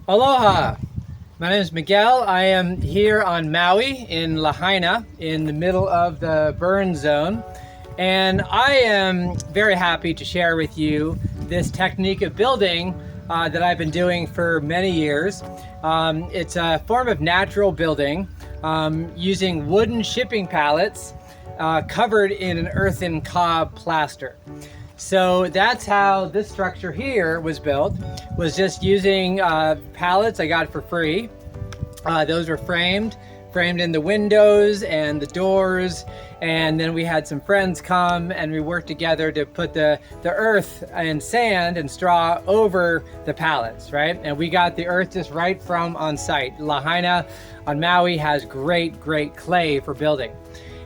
Aloha! My name is Miguel. I am here on Maui in Lahaina in the middle of the burn zone. And I am very happy to share with you this technique of building that I've been doing for many years. It's a form of natural building using wooden shipping pallets covered in an earthen cob plaster. So that's how this structure here was built, was just using pallets I got for free. Those were framed in the windows and the doors, and then we had some friends come and we worked together to put the earth and sand and straw over the pallets, right? And we got the earth just right from on site. Lahaina on Maui has great clay for building.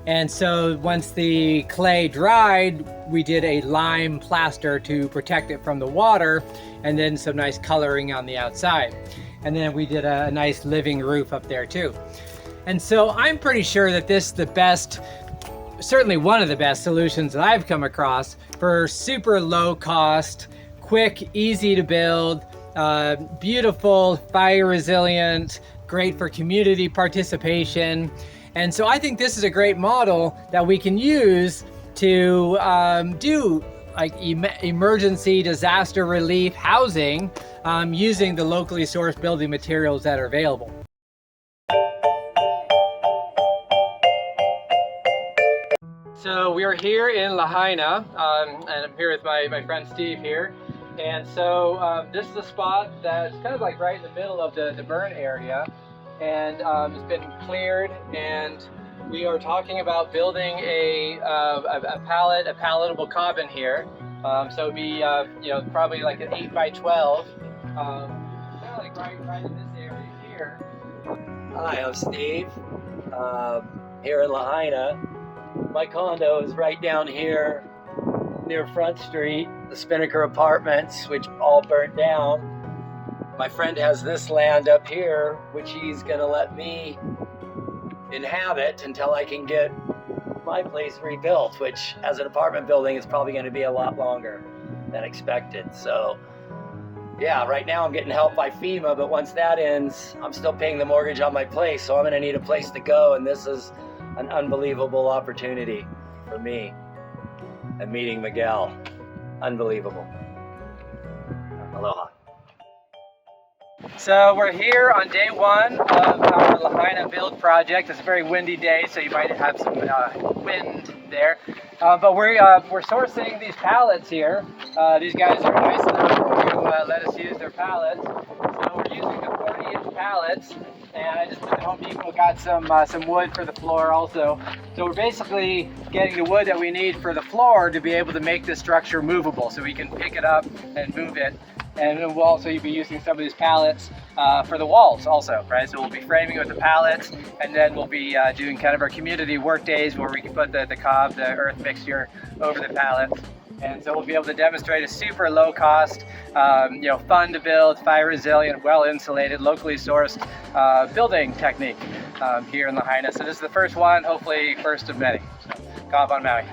And so once the clay dried, we did a lime plaster to protect it from the water, and then some nice coloring on the outside. And then we did a nice living roof up there too. And so I'm pretty sure that this is the best, certainly one of the best solutions that I've come across for super low cost, quick, easy to build, beautiful, fire resilient, great for community participation. And so I think this is a great model that we can use to do like emergency disaster relief housing using the locally sourced building materials that are available. So we are here in Lahaina, and I'm here with my friend Steve here. And so this is a spot that's kind of like right in the middle of the burn area. And it's been cleared, and we are talking about building a palatable cabin here. So it'd be probably like an 8 by 12, kind of like right in this area here. Hi, I'm Steve, here in Lahaina. My condo is right down here near Front Street, the Spinnaker Apartments, which all burnt down. My friend has this land up here, which he's gonna let me inhabit until I can get my place rebuilt, which as an apartment building is probably gonna be a lot longer than expected. So yeah, right now I'm getting help by FEMA, but once that ends, I'm still paying the mortgage on my place, so I'm gonna need a place to go, and this is an unbelievable opportunity for me. And meeting Miguel, unbelievable. Aloha. So we're here on day one of our Lahaina build project. It's a very windy day, so you might have some wind there. But we're sourcing these pallets here. These guys are nice enough to let us use their pallets. So we're using the 40-inch pallets, and I just went to Home Depot, got some wood for the floor also. So we're basically getting the wood that we need for the floor to be able to make this structure movable, so we can pick it up and move it. And then we'll also be using some of these pallets for the walls also, right? So we'll be framing with the pallets, and then we'll be doing kind of our community work days where we can put the cob, the earth mixture over the pallets. And so we'll be able to demonstrate a super low cost, fun to build, fire resilient, well insulated, locally sourced building technique here in Lahaina. So this is the first one, hopefully first of many. So, cob on Maui.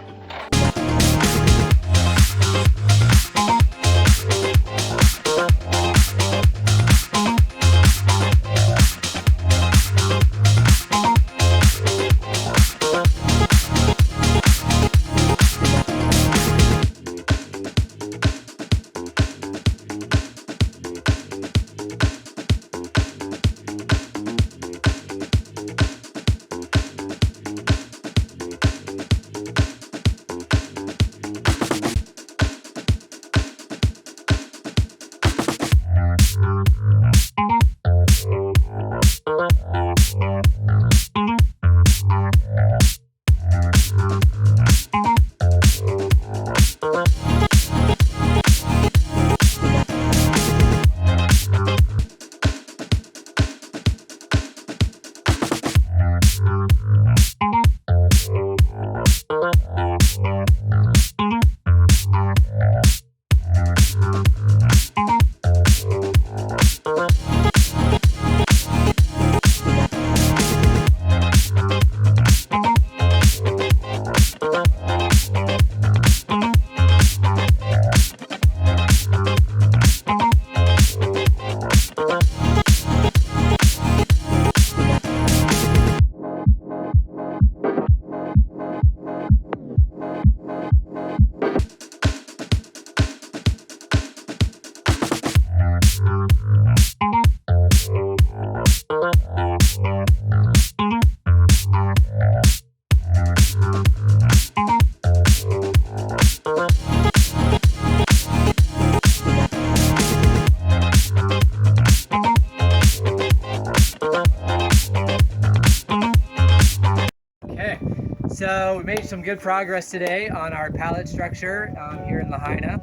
So we made some good progress today on our pallet structure here in Lahaina.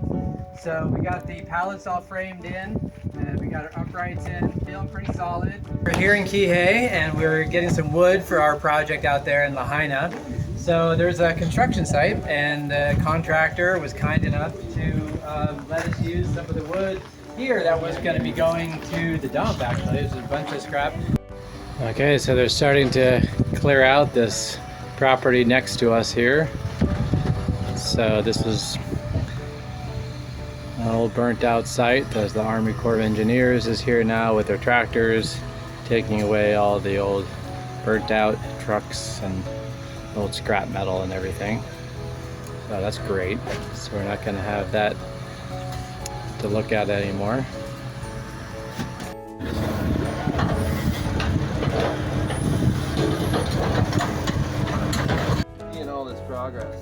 So we got the pallets all framed in, and we got our uprights in, feeling pretty solid. We're here in Kihei, and we're getting some wood for our project out there in Lahaina. So there's a construction site, and the contractor was kind enough to let us use some of the wood here that was going to be going to the dump. Actually, there's a bunch of scrap. Okay, so they're starting to clear out this property next to us here. So this was an old burnt out site. There's the Army Corps of Engineers is here now with their tractors, taking away all the old burnt out trucks and old scrap metal and everything. So that's great. So we're not going to have that to look at anymore. Seeing all this progress.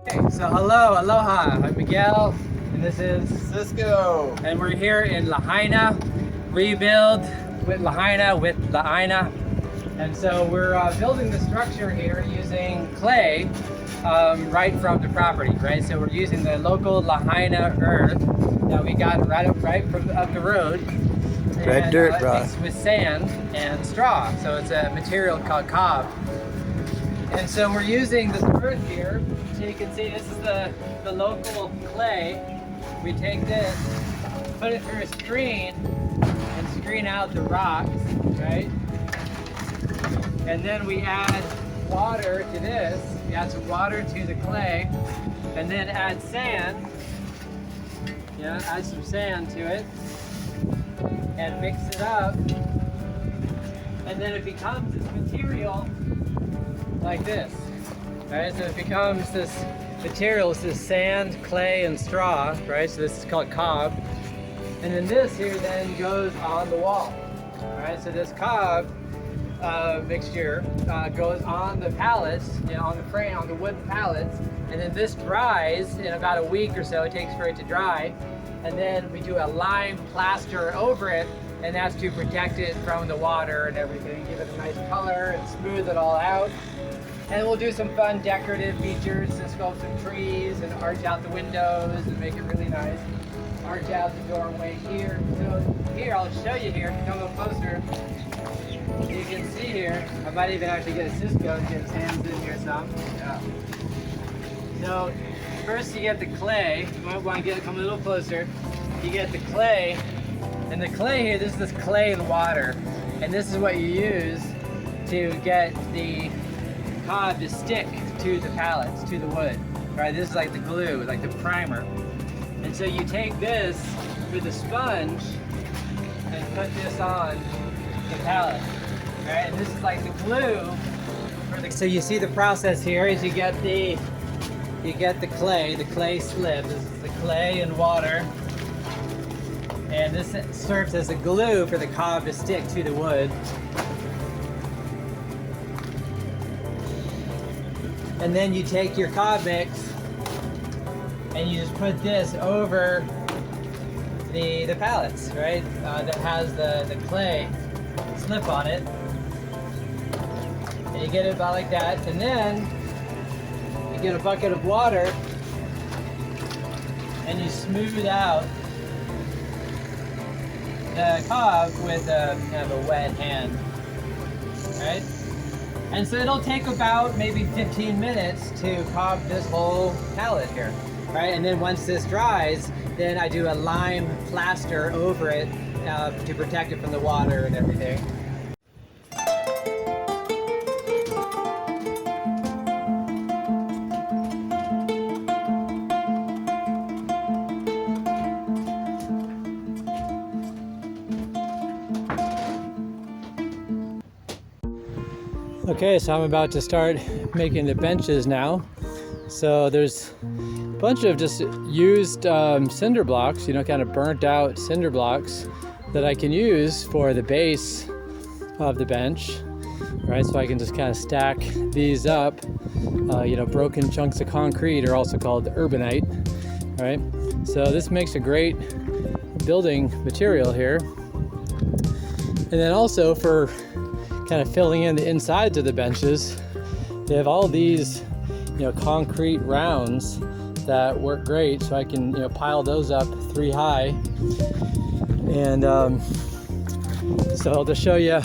Okay, so hello, aloha. I'm Miguel, and this is Cisco. And we're here in Lahaina, rebuild with Lahaina. And so we're building the structure here using clay right from the property, right? So we're using the local Lahaina earth that we got right from up the road. Red dirt, bro. Mixed with sand and straw. So it's a material called cob. And so we're using this earth here. So you can see this is the local clay. We take this, put it through a screen, and screen out the rocks, right? And then we add water to this. We add some water to the clay, and then add sand. Yeah, add some sand to it, and mix it up. And then it becomes this material like this, right? So it becomes this material, it's this sand, clay, and straw, right? So this is called cob. And then this here then goes on the wall, right? So this cob mixture goes on the pallets, you know, on the frame, on the wooden pallets, and then this dries in about a week or so. It takes for it to dry, and then we do a lime plaster over it, and that's to protect it from the water and everything, give it a nice color and smooth it all out. And we'll do some fun decorative features and sculpt some trees and arch out the windows and make it really nice. Arch out the doorway here. So here, I'll show you here, if you come a little closer. You can see here, I might even actually get a Cisco and get his hands in here some. Yeah. So first you get the clay. You might want to come a little closer. You get the clay, and the clay here, this is this clay and water, and this is what you use to get the cob to stick to the pallets, to the wood. Right? This is like the glue, like the primer. And so you take this with a sponge and put this on the pallet. Right? And this is like the glue for the. So you see the process here is you get the clay slip. This is the clay and water. And this serves as a glue for the cob to stick to the wood. And then you take your cob mix and you just put this over the pallets, right? That has the clay slip on it. And you get it about like that. And then you get a bucket of water and you smooth out the cob with a kind of a wet hand, right? And so it'll take about maybe 15 minutes to cob this whole pallet here, right? And then once this dries, then I do a lime plaster over it to protect it from the water and everything. Okay, so I'm about to start making the benches now. So there's a bunch of just used cinder blocks, you know, kind of burnt out cinder blocks that I can use for the base of the bench, right? So I can just kind of stack these up. You know, broken chunks of concrete are also called urbanite, right? So this makes a great building material here. And then also for kind of filling in the insides of the benches, they have all these, concrete rounds that work great. So I can, pile those up 3 high. And so I'll just show you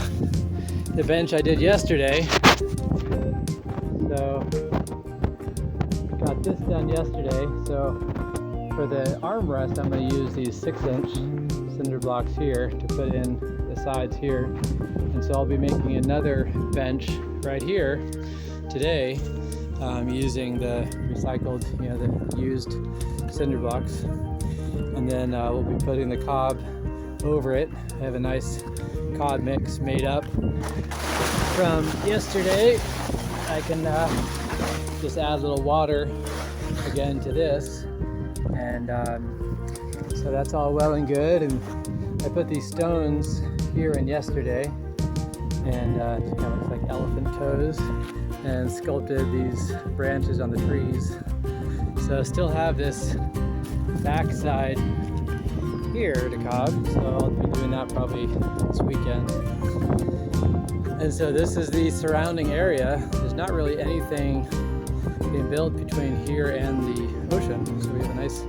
the bench I did yesterday. So got this done yesterday. So for the armrest, I'm going to use these 6-inch cinder blocks here to put in the sides here. And so I'll be making another bench right here today, using the recycled, the used cinder blocks. And then we'll be putting the cob over it. I have a nice cob mix made up from yesterday. I can just add a little water again to this, and so that's all well and good. And I put these stones here in yesterday, and it kind of looks like elephant toes, and sculpted these branches on the trees. So I still have this backside here to cob, so I'll be doing that probably this weekend. And so this is the surrounding area. There's not really anything being built between here and the ocean, so we have a nice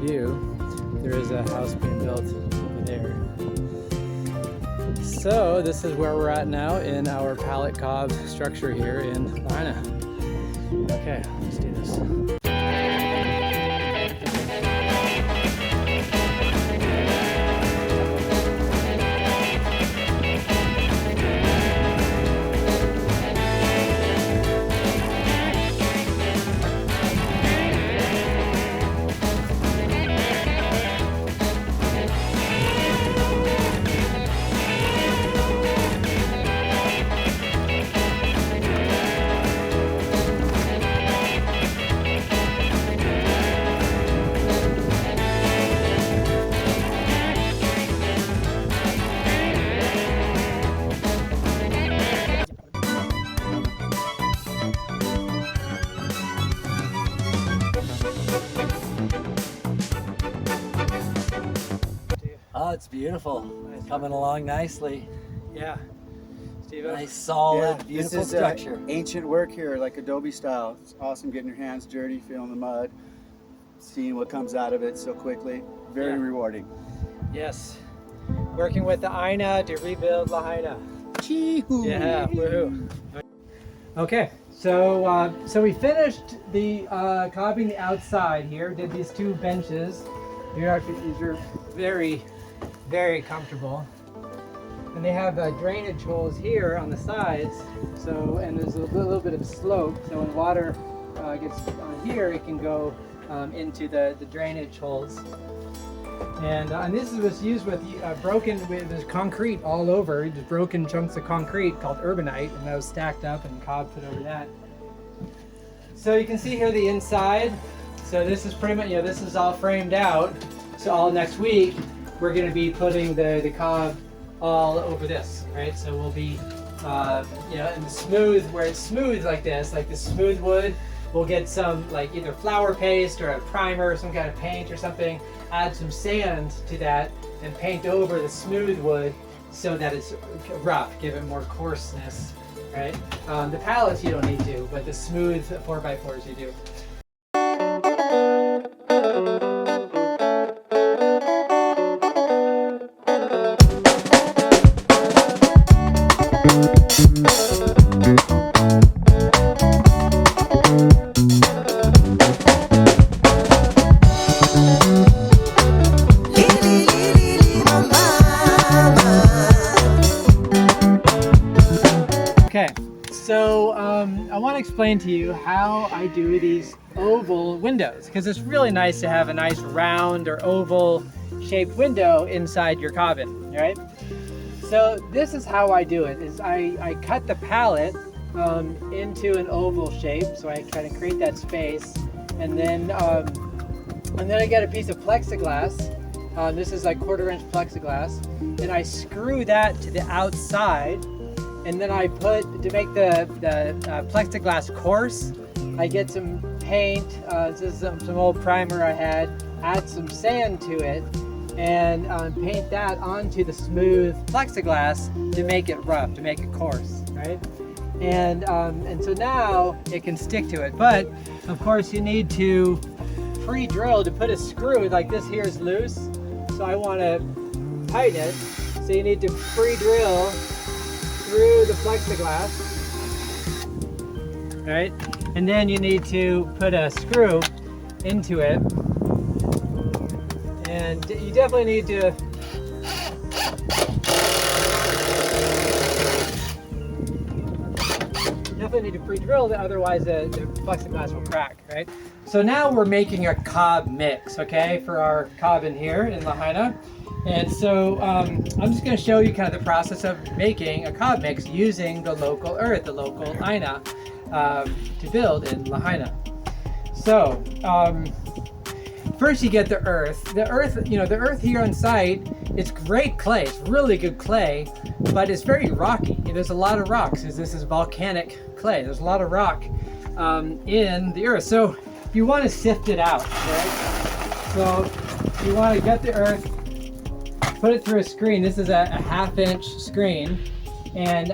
view. There is a house being built over there. So this is where we're at now in our pallet cob structure here in Lahaina. Okay, let's do this. Oh, it's beautiful. It's coming along nicely. Yeah, Steve. Nice, solid, beautiful this is, structure. Ancient work here, like adobe style. It's awesome getting your hands dirty, feeling the mud, seeing what comes out of it so quickly. Very rewarding. Yes, working with the Aina to rebuild Lahaina. Chee-hoo. Yeah, woohoo. Okay, so we finished the cobbing the outside here. Did these 2 benches. These are very, very comfortable. And they have drainage holes here on the sides. So, and there's a little bit of slope. So when water gets on here, it can go into the drainage holes. And this was used with there's concrete all over, just broken chunks of concrete called urbanite, and that was stacked up and cob put over that. So you can see here the inside. So this is pretty much, this is all framed out. So all next week, we're going to be putting the cob all over this, right? So we'll be, in the smooth, where it's smooth like this, like the smooth wood, we'll get some like either flour paste or a primer, some kind of paint or something, add some sand to that and paint over the smooth wood so that it's rough, give it more coarseness, right? The pallets you don't need to, but the smooth 4x4s you do. Okay, so I want to explain to you how I do these oval windows, because it's really nice to have a nice round or oval shaped window inside your cabin, right? So this is how I do it, is I cut the pallet into an oval shape, so I kind of create that space, and then I get a piece of plexiglass. This is like 1/4-inch plexiglass, and I screw that to the outside. And then I put, to make the plexiglass coarse, I get some paint, this is some old primer I had, add some sand to it, and paint that onto the smooth plexiglass to make it rough, to make it coarse, right? And so now it can stick to it. But of course you need to pre-drill to put a screw, like this here is loose, so I want to tighten it. So you need to pre-drill through the plexiglass, right? And then you need to put a screw into it. And you definitely need to pre-drill it, otherwise the plexiglass will crack, right? So now we're making a cob mix, okay, for our cob in here in Lahaina. And so I'm just going to show you kind of the process of making a cob mix using the local earth, the local aina, to build in Lahaina. So first you get the earth. The earth here on site, it's great clay. It's really good clay, but it's very rocky. There's a lot of rocks, as this is volcanic clay. There's a lot of rock in the earth. So you want to sift it out, right? So you want to get the earth, put it through a screen. This is a 1/2-inch screen, and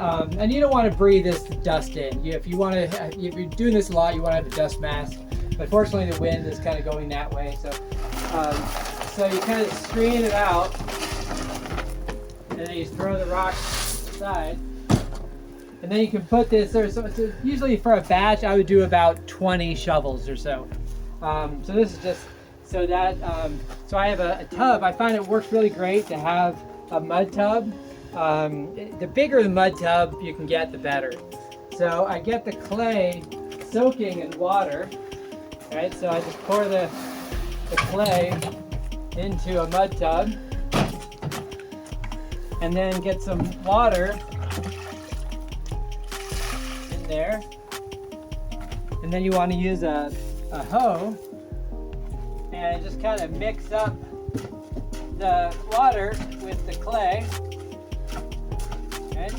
you don't want to breathe this dust in. If you're doing this a lot, you want to have a dust mask. But fortunately, the wind is kind of going that way, so you kind of screen it out, and then you throw the rocks aside, and then you can put this there. So usually for a batch, I would do about 20 shovels or so. So this is just so that so I have a tub. I find it works really great to have a mud tub. The bigger the mud tub you can get, the better. So I get the clay soaking in water. Right, so I just pour the clay into a mud tub and then get some water in there, and then you want to use a hoe and just kind of mix up the water with the clay, okay?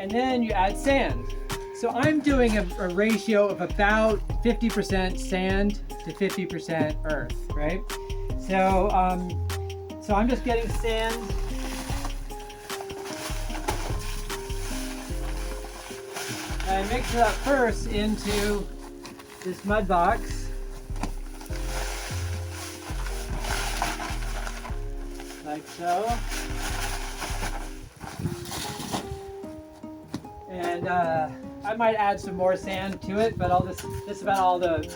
And then you add sand. So I'm doing a ratio of about 50% sand to 50% earth, right? So I'm just getting sand. I mix it up first into this mud box, like so. And I might add some more sand to it, but this is about all the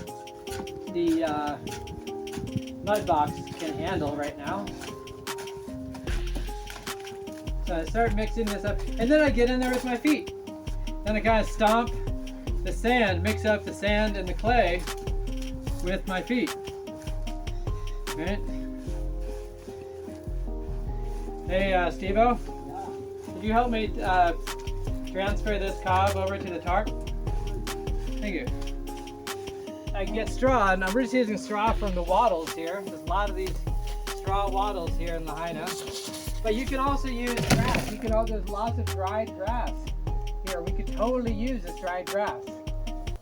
mud box can handle right now. So I start mixing this up, and then I get in there with my feet. Then I kind of stomp the sand, mix up the sand and the clay with my feet. Right? Hey, Steve-O, could you help me transfer this cob over to the tarp? Thank you. I can get straw, and I'm just using straw from the wattles here. There's a lot of these straw wattles here in Lahaina. But you can also use grass. There's lots of dried grass here. We could totally use this dried grass.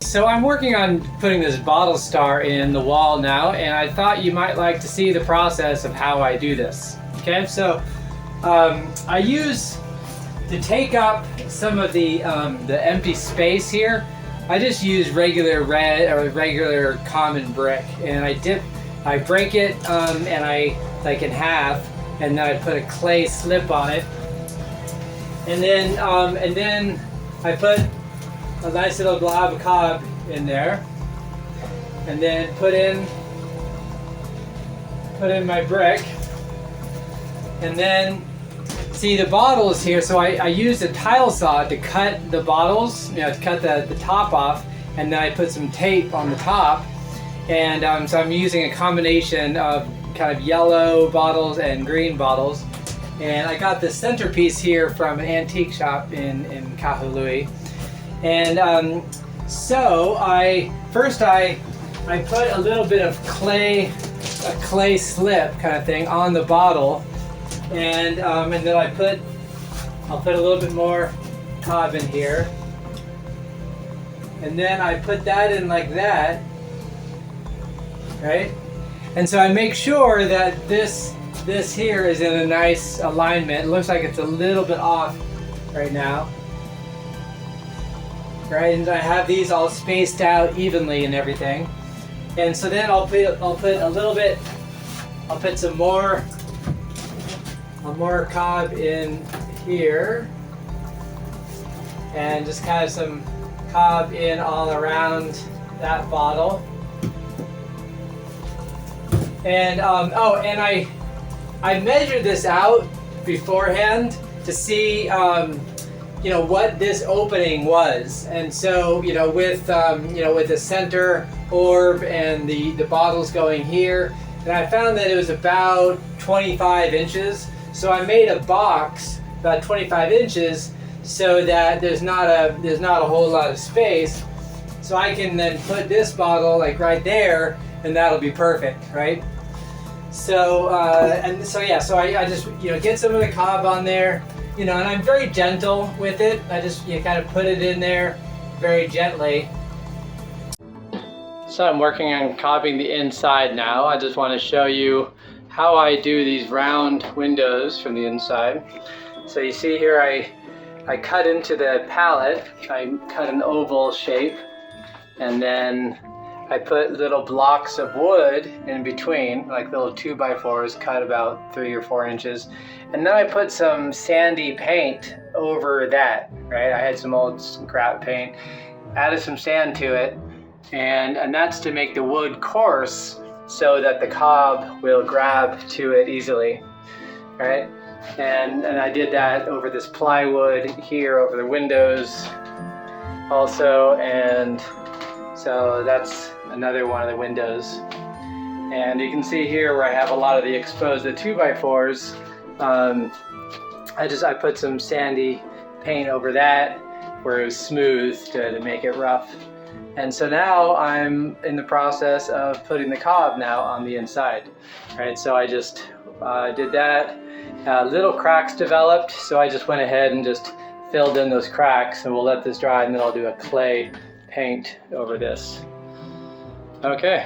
So I'm working on putting this bottle star in the wall now, and I thought you might like to see the process of how I do this. Okay, so I use, to take up some of the empty space here, I just use regular red or regular common brick, and I break it and I like in half, and then I put a clay slip on it, and then I put a nice little glob of cob in there, and then put in my brick, and then see the bottles here. So I used a tile saw to cut the bottles, to cut the top off, and then I put some tape on the top, and so I'm using a combination of kind of yellow bottles and green bottles. And I got this centerpiece here from an antique shop in Kahului. And so I put a little bit of a clay slip kind of thing on the bottle, and then I'll put a little bit more cob in here, and then I put that in like that, right? And so I make sure that this this here is in a nice alignment. It looks like it's a little bit off right now. Right, and I have these all spaced out evenly and everything. And so then I'll put a little bit, I'll put some more cob in here. And just kind of some cob in all around that bottle. And and I measured this out beforehand to see you know, what this opening was. And so, you know, with the center orb and the bottles going here, and I found that it was about 25 inches. So I made a box about 25 inches so that there's not a whole lot of space. So I can then put this bottle like right there, and that'll be perfect, right? So so I just, you know, get some of the cob on there, you know, and I'm very gentle with it. I just, you know, kind of put it in there very gently. So I'm working on cobbing the inside now. I just want to show you how I do these round windows from the inside. So you see here I cut into the pallet. I cut an oval shape, and then I put little blocks of wood in between, like little 2x4s cut about 3 or 4 inches. And then I put some sandy paint over that, right? I had some old scrap paint, added some sand to it, and that's to make the wood coarse so that the cob will grab to it easily, right? And I did that over this plywood here, over the windows also, and so that's another one of the windows. And you can see here where I have a lot of the exposed, the 2x4s. I put some sandy paint over that where it was smooth to make it rough. And so now I'm in the process of putting the cob now on the inside. Right, so I just did that. Little cracks developed, so I just went ahead and just filled in those cracks, and we'll let this dry, and then I'll do a clay paint over this. Okay,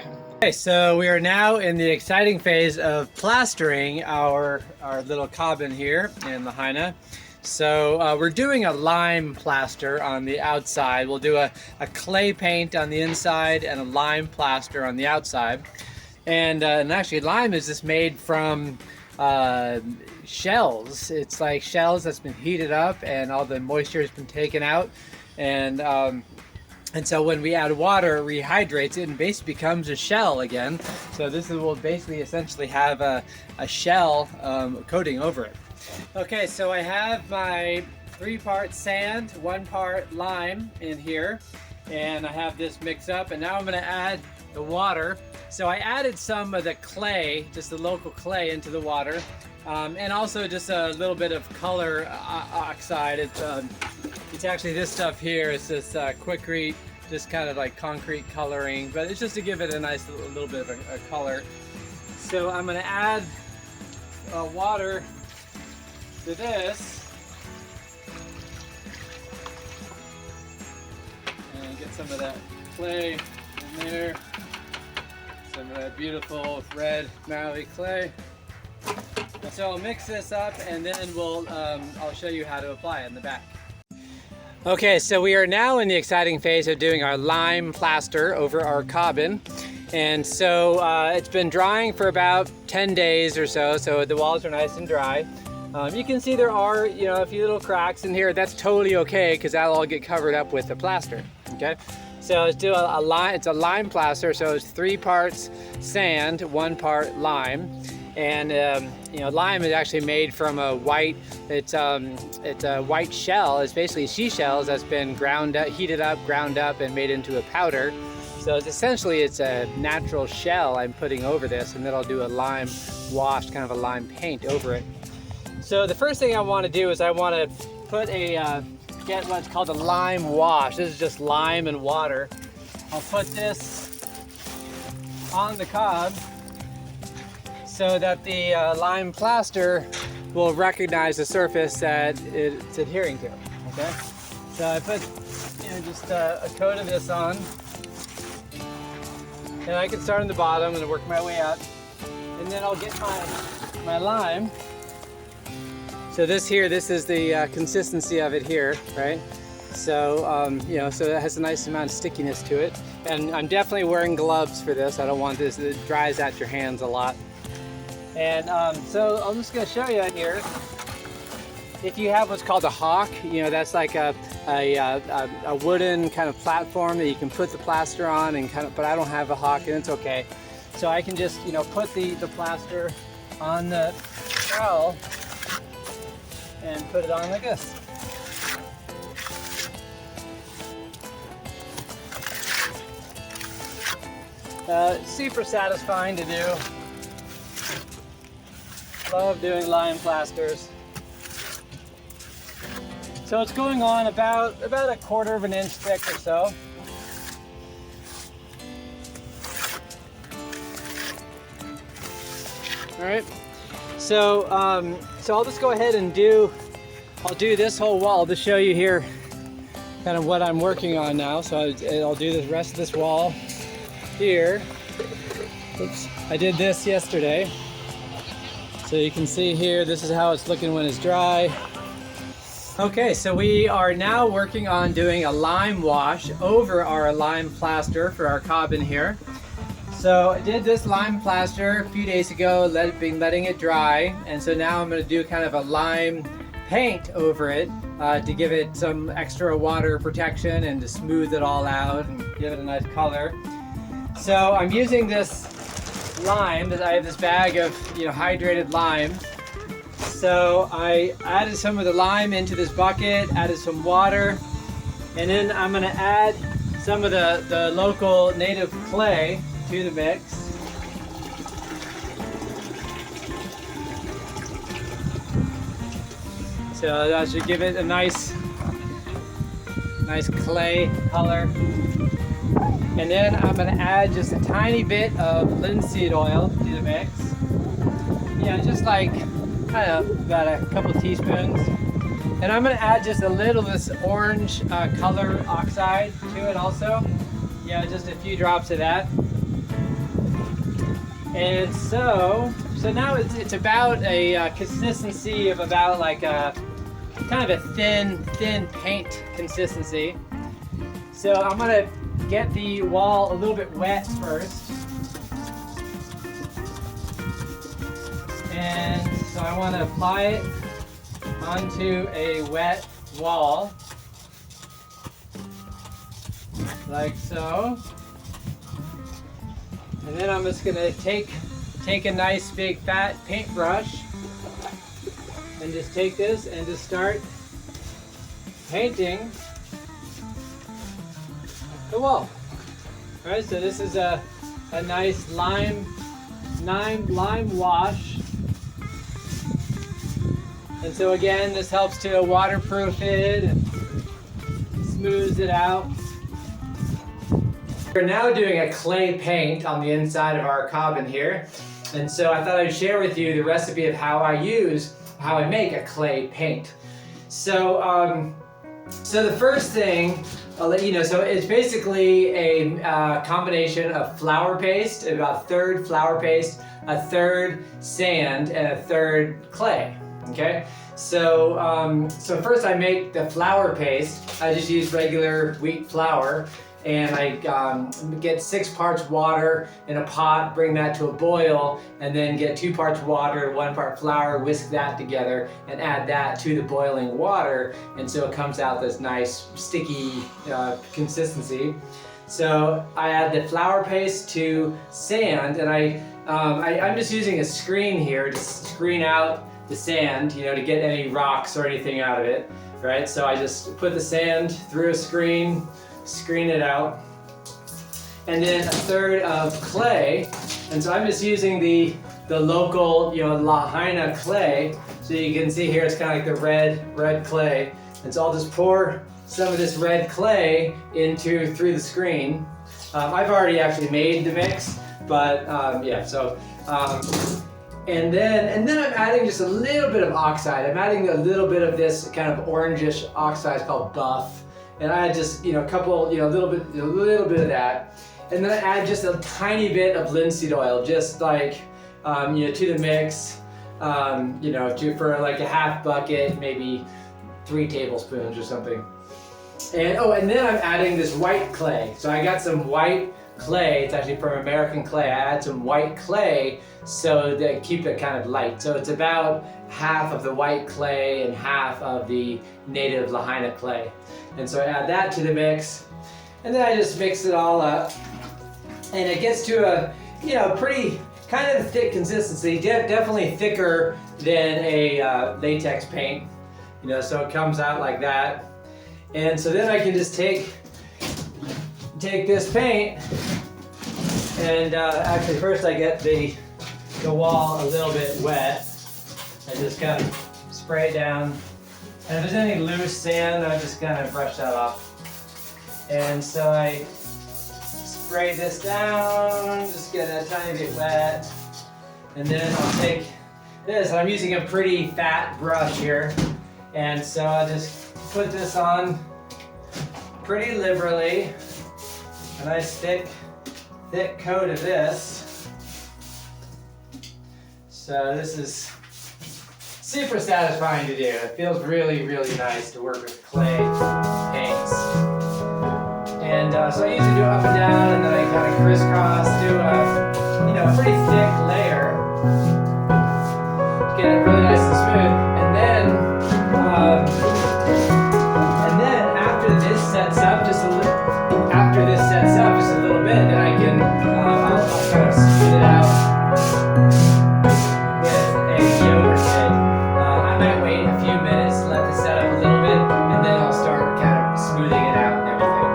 so we are now in the exciting phase of plastering our little cabin here in Lahaina. So we're doing a lime plaster on the outside. We'll do a clay paint on the inside and a lime plaster on the outside. And actually lime is just made from shells. It's like shells that's been heated up and all the moisture has been taken out. And so when we add water, it rehydrates it and basically becomes a shell again. So this will basically essentially have a shell coating over it. Okay, so I have my 3-part sand, 1 part lime in here, and I have this mixed up, and now I'm going to add the water. So I added some of the clay, just the local clay, into the water, and also just a little bit of color oxide. It's actually this stuff here. It's this Quikrete, just kind of like concrete coloring, but it's just to give it a nice little bit of a color. So I'm going to add water to this, and get some of that clay in there, some of that beautiful red Maui clay. So I'll mix this up, and then I'll show you how to apply it in the back. Okay, so we are now in the exciting phase of doing our lime plaster over our cabin. And so it's been drying for about 10 days or so the walls are nice and dry. You can see there are, you know, a few little cracks in here. That's totally okay, because that'll all get covered up with the plaster. Okay, so let's do a lime. It's a lime plaster, so it's 3 parts sand, 1 part lime. And you know, lime is actually made from a white. It's a white shell. It's basically seashells that's been heated up, ground up, and made into a powder. So it's a natural shell I'm putting over this, and then I'll do a lime wash, kind of a lime paint over it. So the first thing I want to do is I want to put get what's called a lime wash. This is just lime and water. I'll put this on the cob so that the lime plaster will recognize the surface that it's adhering to. Okay, so I put, you know, just a coat of this on, and I can start on the bottom and work my way up, and then I'll get my my lime. So this is the consistency of it here, right? So, you know, so it has a nice amount of stickiness to it. And I'm definitely wearing gloves for this. I don't want this, it dries out your hands a lot. And so I'm just gonna show you here. If you have what's called a hawk, you know, that's like a wooden kind of platform that you can put the plaster on and kind of, but I don't have a hawk and it's okay. So I can just, you know, put the plaster on the trowel and put it on like this. Super satisfying to do. Love doing lime plasters. So it's going on about a 1/4 inch thick or so. All right. So so I'll just go ahead and I'll do this whole wall to show you here kind of what I'm working on now. So I'll do the rest of this wall here. Oops, I did this yesterday. So you can see here, this is how it's looking when it's dry. Okay, so we are now working on doing a lime wash over our lime plaster for our cabin here. So I did this lime plaster a few days ago, been letting it dry, and so now I'm going to do kind of a lime paint over it to give it some extra water protection and to smooth it all out and give it a nice color. So I'm using this lime, I have this bag of, you know, hydrated lime. So I added some of the lime into this bucket, added some water, and then I'm going to add some of the local native clay to the mix. So that should give it a nice clay color. And then I'm going to add just a tiny bit of linseed oil to the mix. Yeah, just like kind of about a couple teaspoons. And I'm going to add just a little of this orange color oxide to it also. Yeah, just a few drops of that. And so now it's about a consistency of about like a kind of a thin paint consistency. So I'm going to get the wall a little bit wet first. And so I want to apply it onto a wet wall, like so. And then I'm just going to take a nice big fat paintbrush and just take this and just start painting the wall. All right, so this is a nice lime wash. And so again, this helps to waterproof it and smooths it out. We're now doing a clay paint on the inside of our cabin here. And so I thought I'd share with you the recipe of how I make a clay paint. So, so the first thing I'll let you know, so it's basically a combination of flour paste, about 1/3 flour paste, 1/3 sand, and 1/3 clay. Okay, so so first I make the flour paste. I just use regular wheat flour, and I get 6 parts water in a pot, bring that to a boil, and then get 2 parts water, 1 part flour, whisk that together, and add that to the boiling water, and so it comes out this nice sticky consistency. So I add the flour paste to sand, and I'm just using a screen here to screen out the sand, you know, to get any rocks or anything out of it, right? So I just put the sand through a screen it out, and then 1/3 of clay. And so I'm just using the local, you know, Lahaina clay. So you can see here it's kind of like the red clay. And so I'll just pour some of this red clay through the screen. I've already actually made the mix, but yeah. So and then I'm adding just a little bit of oxide. I'm adding a little bit of this kind of orangish oxide called buff. And I add just, you know, a little bit of that. And then I add just a tiny bit of linseed oil, just like, you know, to the mix. You know, for like a half bucket, maybe 3 tablespoons or something. And oh, and then I'm adding this white clay. So I got some white clay. It's actually from American Clay. I add some white clay so that keep it kind of light. So it's about half of the white clay and half of the native Lahaina clay. And so I add that to the mix, and then I just mix it all up, and it gets to a, you know, pretty kind of thick consistency. Definitely thicker than a latex paint. You know, so it comes out like that. And so then I can just take this paint, and actually first I get the wall a little bit wet. I just kind of spray it down. And if there's any loose sand, I just kind of brush that off. And so I spray this down, just get it a tiny bit wet. And then I'll take this, I'm using a pretty fat brush here. And so I'll just put this on pretty liberally. A nice thick coat of this. So this is super satisfying to do. It feels really, really nice to work with clay paints. And so I usually do up and down, and then I kind of crisscross, do a, you know, a pretty thick layer to get it really nice and smooth. And then after this sets up just a little, bit, then I can I'll kind of smooth it out with a yogurt bit. I might wait a few minutes, let this set up a little bit, and then I'll start kind of smoothing it out and everything.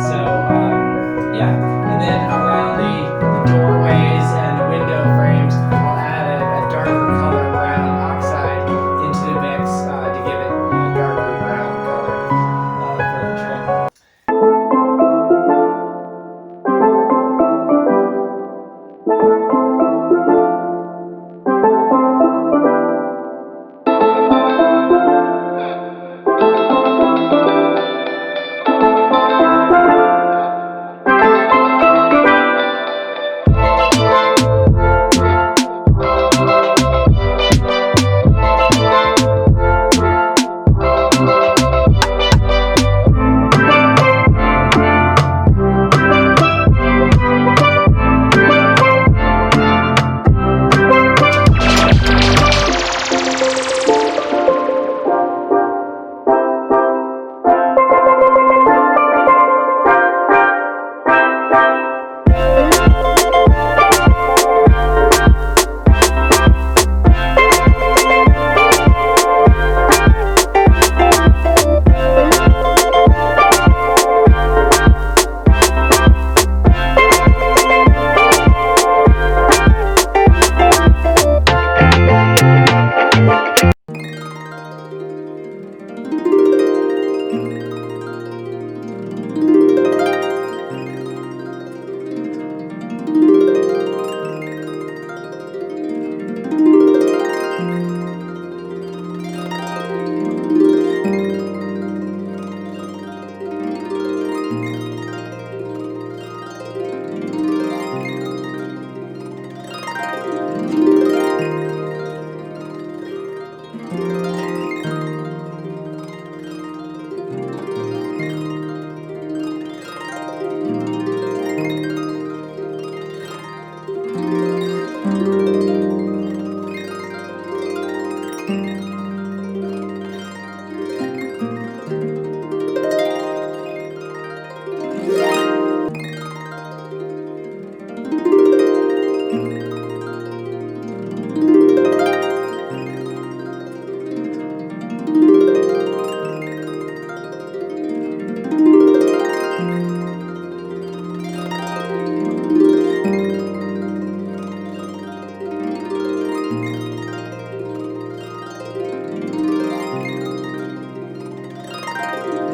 So yeah, and then around the doorways and the window frames, I'll add a darker color brown oxide into the mix to give it a darker brown color for the trim.